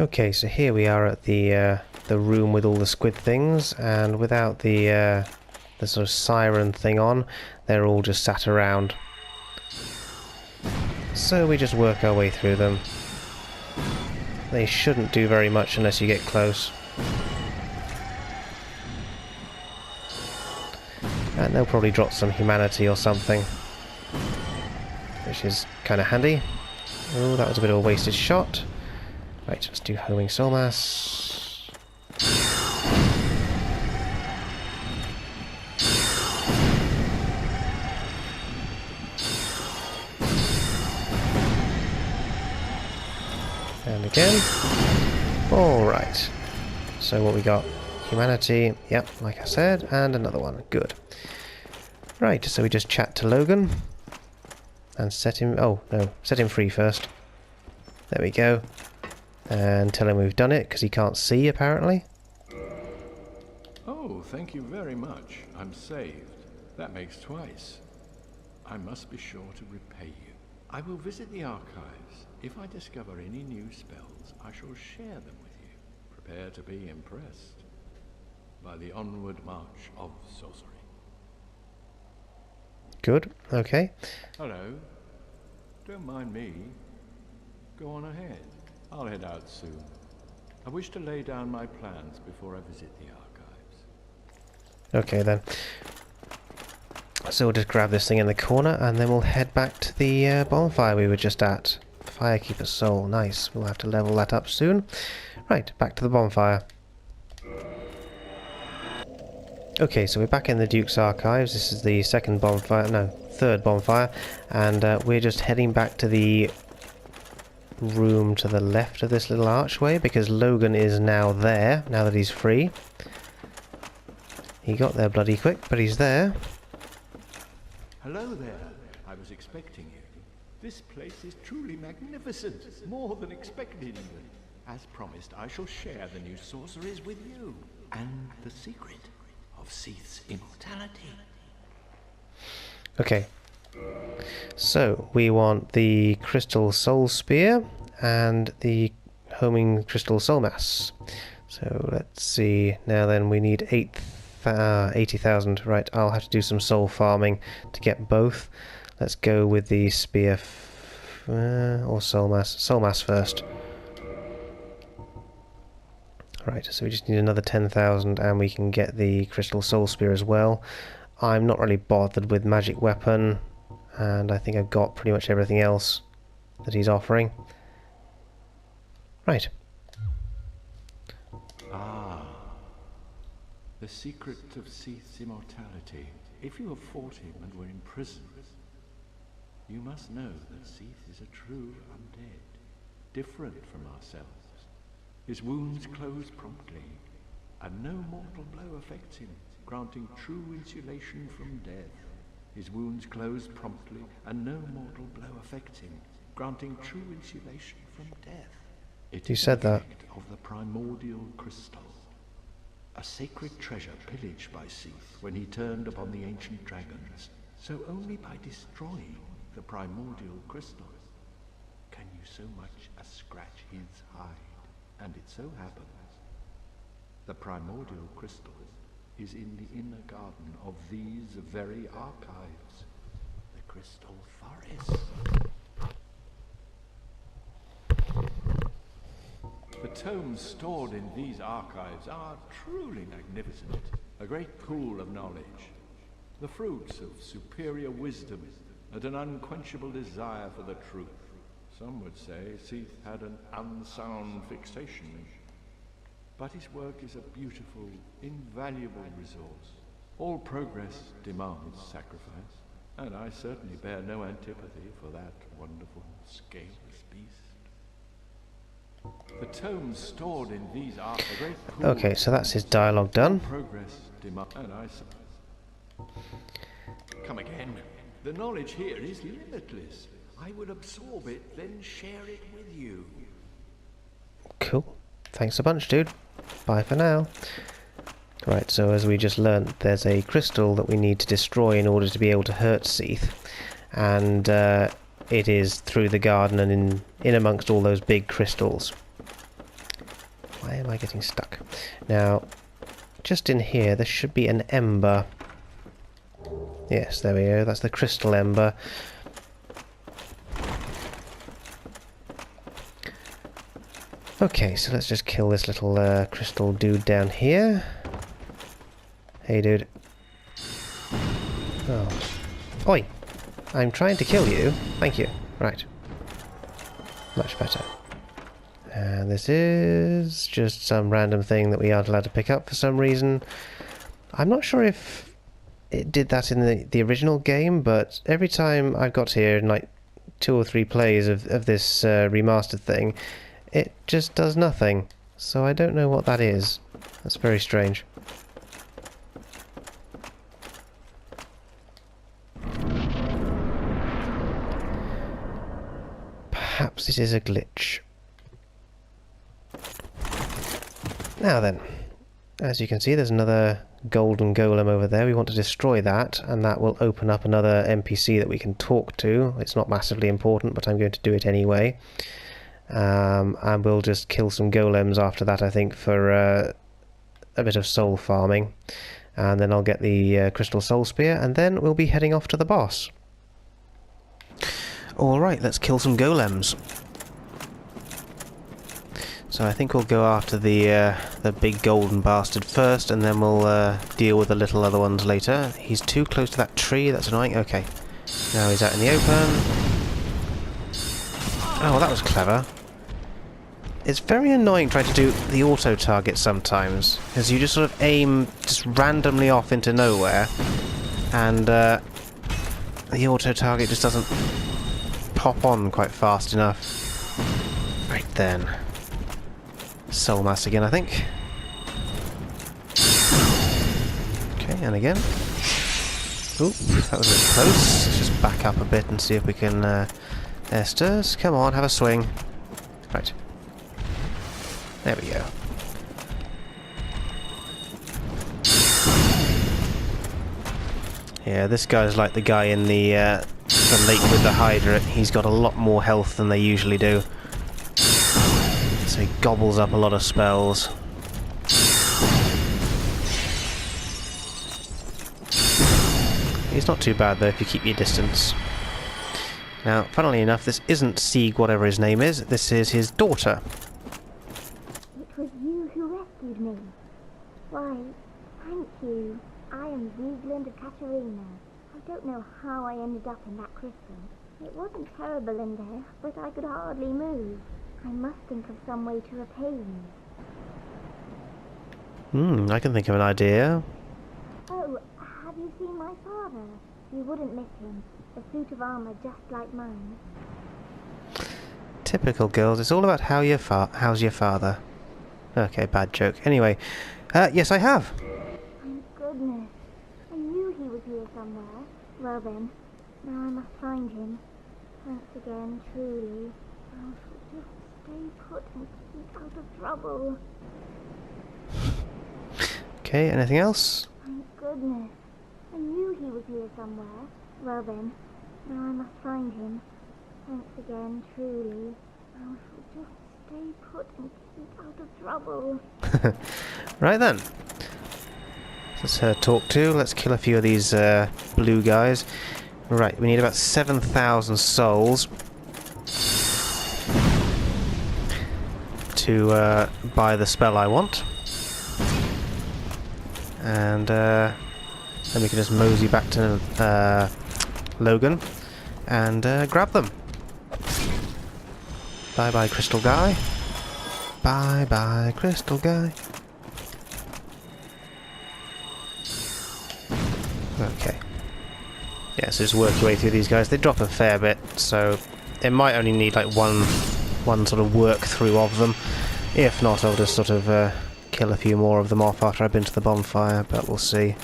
Okay, so here we are at the room with all the squid things, and without the sort of siren thing on, they're all just sat around. So we just work our way through them. They shouldn't do very much unless you get close. And they'll probably drop some humanity or something, which is kind of handy. Oh, that was a bit of a wasted shot. Right, let's do homing soul mass. And again. Alright. So what we got? Humanity, yep, like I said, and another one. Good. Right, so we just chat to Logan. And set him... oh, no, set him free first. There we go. And tell him we've done it, because he can't see, apparently. Oh, thank you very much. I'm saved. That makes twice. I must be sure to repay you. I will visit the archives. If I discover any new spells, I shall share them with you. Prepare to be impressed by the onward march of sorcery. Good, okay. Hello. Don't mind me. Go on ahead. I'll head out soon. I wish to lay down my plans before I visit the archives. Okay then. So we'll just grab this thing in the corner and then we'll head back to the bonfire we were just at. Firekeeper's Soul, nice. We'll have to level that up soon. Right, back to the bonfire. Okay, so we're back in the Duke's archives. This is the second bonfire, no, third bonfire. And we're just heading back to the room to the left of this little archway because Logan is now there, now that he's free. He got there bloody quick, but he's there. Hello there. I was expecting you. This place is truly magnificent, more than expected even. As promised, I shall share the new sorceries with you, and the secret of Seath's immortality. Okay. So, we want the Crystal Soul Spear and the Homing Crystal Soul Mass. So, let's see. Now then, we need 80,000. Right, I'll have to do some soul farming to get both. Let's go with the Spear or Soul Mass. Soul Mass first. Right, so we just need another 10,000 and we can get the Crystal Soul Spear as well. I'm not really bothered with Magic Weapon, and I think I've got pretty much everything else that he's offering. Right. Ah, the secret of Seath's immortality. If you have fought him and were imprisoned, you must know that Seath is a true undead, different from ourselves. His wounds close promptly, and no mortal blow affects him, granting true insulation from death. His wounds close promptly, and no mortal blow affects him, granting true insulation from death. It You is said the that. effect of the primordial crystal, a sacred treasure pillaged by Seath when he turned upon the ancient dragons. So only by destroying the primordial crystal can you so much as scratch his hide. And it so happens, the primordial crystal is in the inner garden of these very archives, the Crystal Forest. The tomes stored in these archives are truly magnificent, a great pool of knowledge, the fruits of superior wisdom and an unquenchable desire for the truth. Some would say Seath had an unsound fixation, but his work is a beautiful, invaluable resource. All progress demands sacrifice, and I certainly bear no antipathy for that wonderful, scaleless beast. The tomes stored in these are a great pool. Okay, so that's his dialogue done. Progress demands, and come again. The knowledge here is limitless. I would absorb it, then share it with you. Cool. Thanks a bunch, dude. Bye for now. Right, so as we just learnt, there's a crystal that we need to destroy in order to be able to hurt Seath. And it is through the garden and in amongst all those big crystals. Why am I getting stuck? Now, just in here, there should be an ember. Yes, there we go. That's the crystal ember. Okay, so let's just kill this little crystal dude down here. Hey, dude. Oh. Oi! I'm trying to kill you. Thank you. Right. Much better. And this is just some random thing that we aren't allowed to pick up for some reason. I'm not sure if it did that in the original game, but every time I've got here in like 2 or 3 plays of this remastered thing, it just does nothing. So I don't know what that is. That's very strange. Perhaps it is a glitch. Now then, as you can see, there's another golden golem over there. We want to destroy that, and that will open up another NPC that we can talk to. It's not massively important, but I'm going to do it anyway. And we'll just kill some golems after that, I think, for a bit of soul farming. And then I'll get the crystal soul spear, and then we'll be heading off to the boss. Alright, let's kill some golems. So I think we'll go after the big golden bastard first, and then we'll deal with the little other ones later. He's too close to that tree, that's annoying. Okay, now he's out in the open. Oh, well, that was clever. It's very annoying trying to do the auto-target sometimes, because you just sort of aim just randomly off into nowhere, and the auto-target just doesn't pop on quite fast enough. Right then. Soul mass again, I think. Okay, and again. Oop, that was a bit close. Let's just back up a bit and see if we can... Estes, come on, have a swing. Right. There we go. Yeah, this guy's like the guy in the lake with the Hydra. He's got a lot more health than they usually do. So he gobbles up a lot of spells. He's not too bad though if you keep your distance. Now, funnily enough, this isn't Sieg, whatever his name is. This is his daughter. It was you who rescued me. Why, thank you. I am Sieglind of Katarina. I don't know how I ended up in that crystal. It wasn't terrible in there, but I could hardly move. I must think of some way to repay you. I can think of an idea. Oh, have you seen my father? You wouldn't miss him. A suit of armor just like mine. Typical girls. It's all about how's your father. Okay, bad joke. Anyway, yes, I have. Thank goodness. I knew he was here somewhere. Well then, now I must find him. Thanks again, truly. I shall just stay put and keep out of trouble. Okay, anything else? Thank goodness. I knew he was here somewhere. Well then, now I must find him. Thanks again, truly. I shall just stay put and keep out of trouble. Right then. Let's talk to. Let's kill a few of these blue guys. Right, we need about 7,000 souls to buy the spell I want. And then we can just mosey back to Logan and grab them. Bye bye, crystal guy. Bye bye, crystal guy. Okay. Yeah, so just work your way through these guys. They drop a fair bit, so it might only need like one sort of work through of them. If not, I'll just sort of kill a few more of them off after I've been to the bonfire, but we'll see.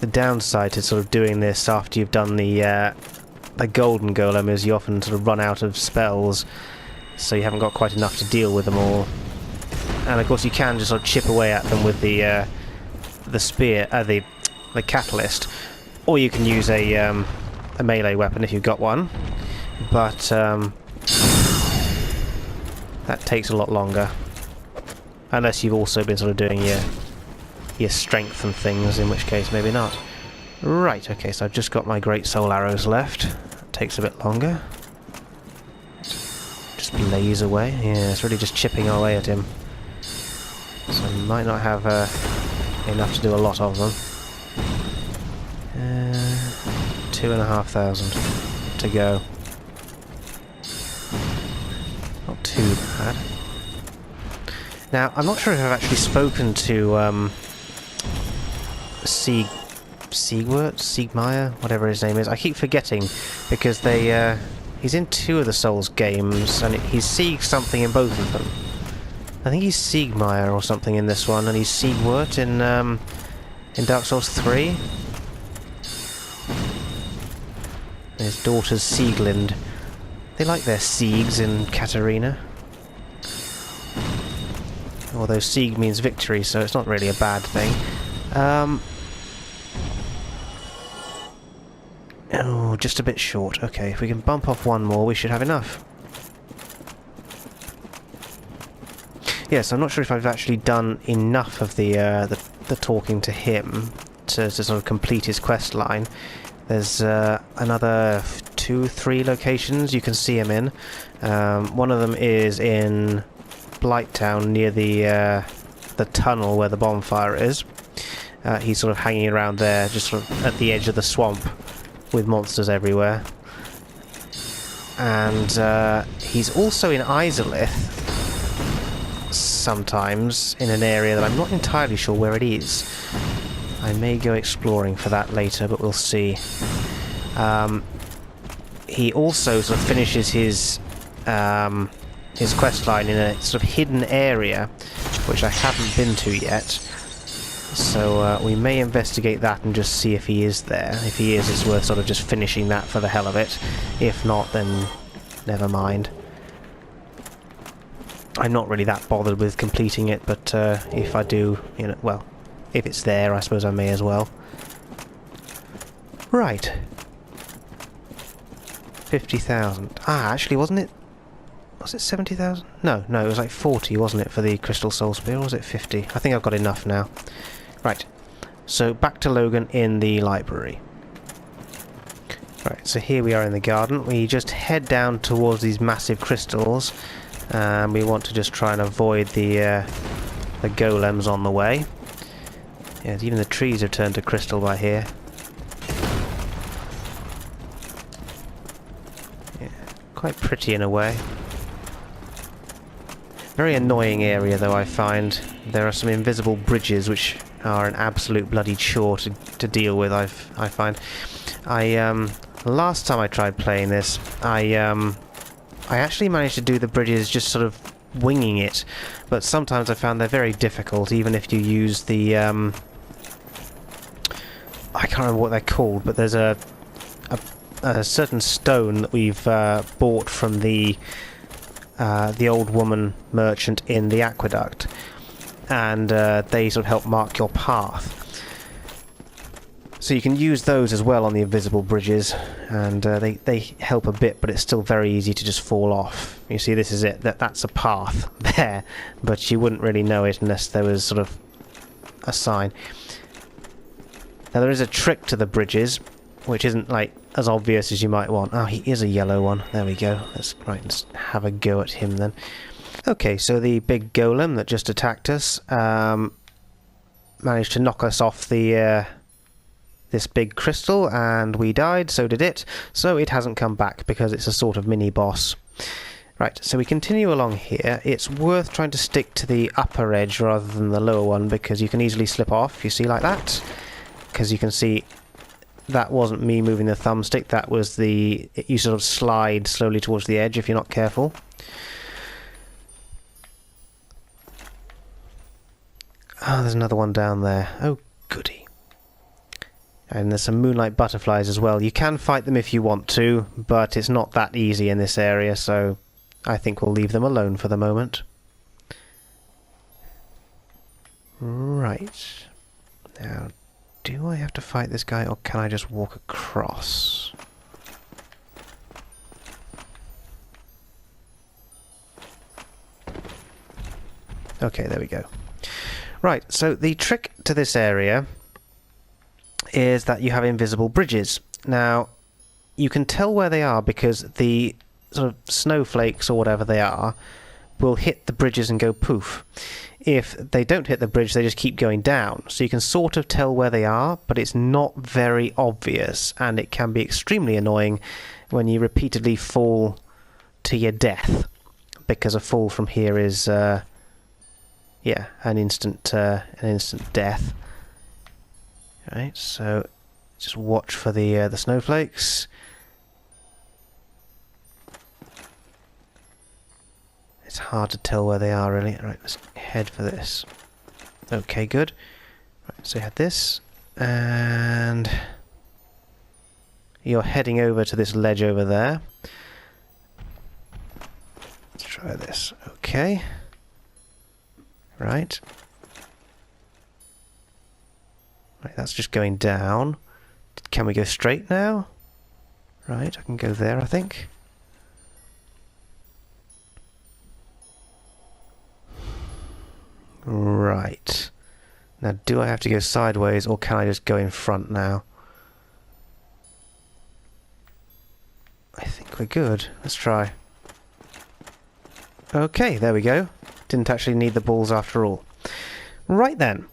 The downside to sort of doing this after you've done the golden golem is you often sort of run out of spells, so you haven't got quite enough to deal with them all. And of course you can just sort of chip away at them with the spear, the catalyst, or you can use a melee weapon if you've got one. But That takes a lot longer. Unless you've also been sort of doing your strength and things, in which case maybe not. Right, okay, so I've just got my great soul arrows left. That takes a bit longer. Just blaze away. Yeah, it's really just chipping away at him. So I might not have enough to do a lot of them. 2,500 to go. Not too bad. Now, I'm not sure if I've actually spoken to Siegmeyer, whatever his name is. I keep forgetting because he's in 2 of the Souls games, and he's Sieg something in both of them. I think he's Siegmeyer or something in this one, and he's Siegwort in Dark Souls 3. His daughter's Sieglind. They like their Siegs in Katarina. Although Sieg means victory, so it's not really a bad thing. Oh, just a bit short. Okay, if we can bump off one more, we should have enough. Yes, I'm not sure if I've actually done enough of the talking to him to sort of complete his quest line. There's another 2-3 locations you can see him in. One of them is in Blighttown near the tunnel where the bonfire is. He's sort of hanging around there, just sort of at the edge of the swamp, with monsters everywhere. And he's also in Izalith sometimes, in an area that I'm not entirely sure where it is. I may go exploring for that later, but we'll see. He also sort of finishes his quest line in a sort of hidden area, which I haven't been to yet. So we may investigate that and just see if he is there. If he is, it's worth sort of just finishing that for the hell of it. If not, then never mind. I'm not really that bothered with completing it, but if I do, you know, well, if it's there, I suppose I may as well. Right. 50,000. Ah, actually, wasn't it? Was it 70,000? No, it was like 40, wasn't it, for the Crystal Soul Spear, or was it 50? I think I've got enough now. Right. So, back to Logan in the library. Right, so here we are in the garden. We just head down towards these massive crystals. And we want to just try and avoid the golems on the way. Yeah, even the trees have turned to crystal by here. Yeah, quite pretty in a way. Very annoying area though, I find. There are some invisible bridges which are an absolute bloody chore to deal with, I find. Last time I tried playing this, I actually managed to do the bridges just sort of winging it, but sometimes I found they're very difficult, even if you use the, I can't remember what they're called, but there's a certain stone that we've bought from the old woman merchant in the aqueduct, and they sort of help mark your path. So you can use those as well on the invisible bridges, and they help a bit, but it's still very easy to just fall off. You see, this is it. That's a path there, but you wouldn't really know it unless there was sort of a sign. Now there is a trick to the bridges, which isn't like as obvious as you might want. Oh, he is a yellow one. There we go. Let's have a go at him then. Okay, so the big golem that just attacked us managed to knock us off this big crystal, and we died, so did it. So it hasn't come back because it's a sort of mini-boss. Right, so we continue along here. It's worth trying to stick to the upper edge rather than the lower one, because you can easily slip off, you see, like that. Because you can see that wasn't me moving the thumbstick, that was you sort of slide slowly towards the edge if you're not careful. Oh, there's another one down there. Oh, goody. And there's some moonlight butterflies as well. You can fight them if you want to, but it's not that easy in this area, so I think we'll leave them alone for the moment. Right. Now, do I have to fight this guy, or can I just walk across? Okay, there we go. Right, so the trick to this area is that you have invisible bridges. Now, you can tell where they are because the sort of snowflakes or whatever they are will hit the bridges and go poof. If they don't hit the bridge, they just keep going down. So you can sort of tell where they are, but it's not very obvious, and it can be extremely annoying when you repeatedly fall to your death, because a fall from here is yeah, an instant death. Right, so just watch for the snowflakes. It's hard to tell where they are, really. Right, let's head for this. Okay, good. Right, so you had this, and you're heading over to this ledge over there. Let's try this. Okay. Right. Right, that's just going down. Can we go straight now? Right, I can go there, I think. Right. Now, do I have to go sideways, or can I just go in front now? I think we're good. Let's try. Okay, there we go. Didn't actually need the balls after all. Right then.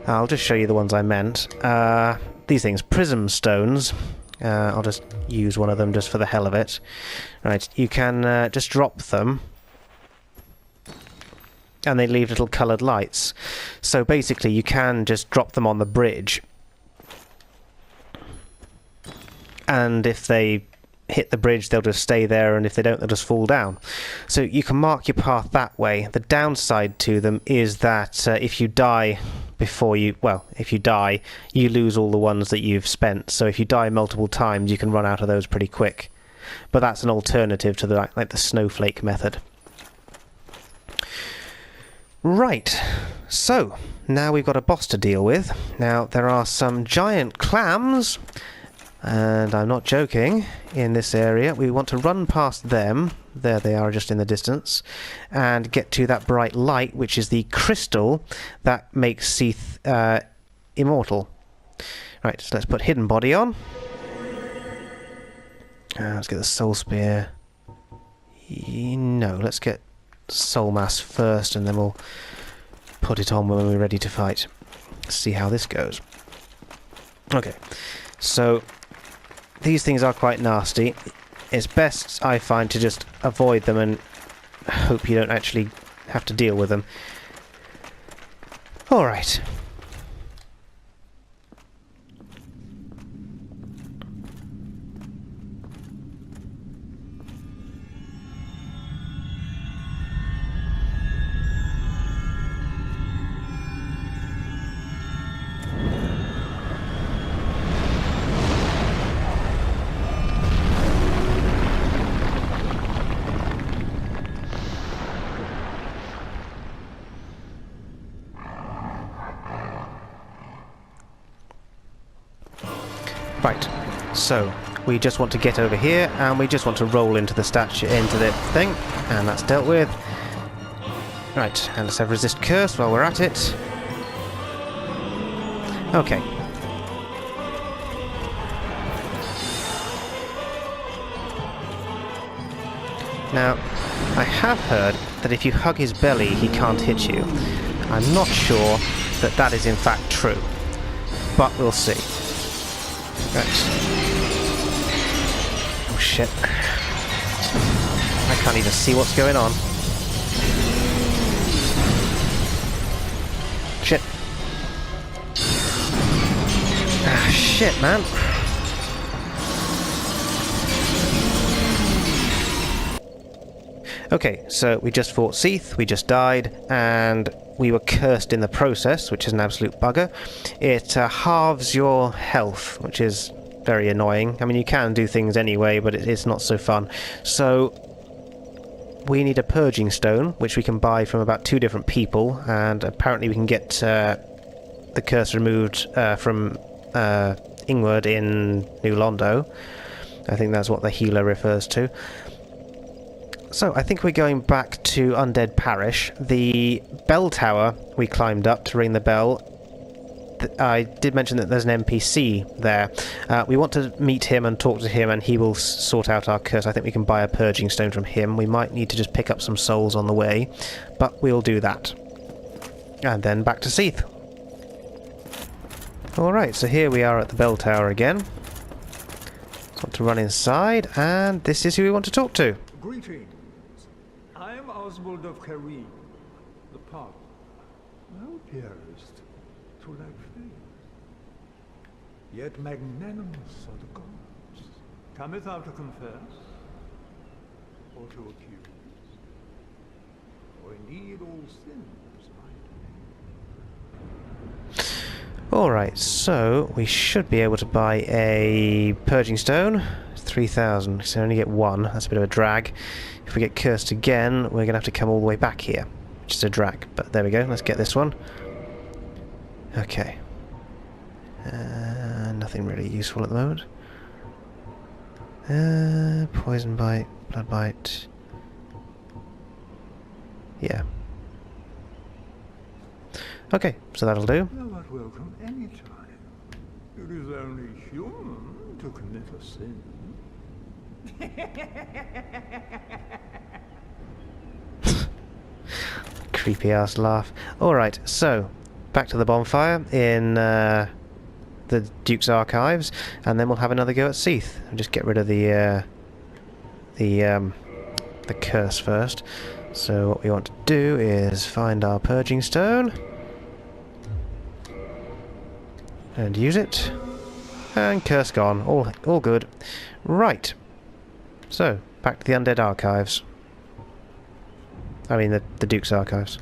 I'll just show you the ones I meant. These things, prism stones. I'll just use one of them just for the hell of it. Right, you can just drop them, and they leave little coloured lights. So basically you can just drop them on the bridge, and if they hit the bridge they'll just stay there, and if they don't they'll just fall down. So you can mark your path that way. The downside to them is that if you die before you... well, if you die, you lose all the ones that you've spent. So if you die multiple times you can run out of those pretty quick. But that's an alternative to the like the snowflake method. Right, so now we've got a boss to deal with. Now there are some giant clams, and I'm not joking, in this area. We want to run past them, there they are just in the distance, and get to that bright light, which is the crystal that makes Seath immortal. Right, so let's put Hidden Body on. Let's get the Soul Spear. No, let's get Soul Mass first, and then we'll put it on when we're ready to fight. Let's see how this goes. Okay, so these things are quite nasty. It's best, I find, to just avoid them and hope you don't actually have to deal with them. Alright. Right, so we just want to get over here, and we just want to roll into the statue, into the thing, and that's dealt with. Right, and let's have Resist Curse while we're at it. Okay. Now, I have heard that if you hug his belly, he can't hit you. I'm not sure that that is in fact true, but we'll see. Right. Oh shit. I can't even see what's going on. Shit. Ah, shit, man. Okay, so we just fought Seath, we just died, and we were cursed in the process, which is an absolute bugger. It halves your health, which is very annoying. I mean, you can do things anyway, but it's not so fun. So we need a purging stone, which we can buy from about 2 different people, and apparently we can get the curse removed from Ingward in New Londo. I think that's what the healer refers to. So, I think we're going back to Undead Parish. The bell tower we climbed up to ring the bell. I did mention that there's an NPC there. We want to meet him and talk to him, and he will sort out our curse. I think we can buy a purging stone from him. We might need to just pick up some souls on the way, but we'll do that. And then back to Seath. Alright, so here we are at the bell tower again. So want to run inside, and this is who we want to talk to. Greetings. I am Oswald of Karim, the Pardon. Thou appearest to lack faith, yet magnanimous are the gods. Cometh thou to confess, or to accuse? Or indeed all sins might be? Alright, so we should be able to buy a purging stone. It's 3,000, so we only get one. That's a bit of a drag. If we get cursed again, we're going to have to come all the way back here, which is a drag. But there we go, let's get this one. Okay. Nothing really useful at the moment. Poison bite, blood bite. Yeah. Okay, so that'll do. Thou art welcome any time. It is only human to commit a sin. Creepy ass laugh. Alright, so back to the bonfire in the Duke's archives, and then we'll have another go at Seath. We'll just get rid of the curse first. So what we want to do is find our purging stone and use it, and curse gone. All good. Right. So back to the Undead archives. I mean the Duke's archives.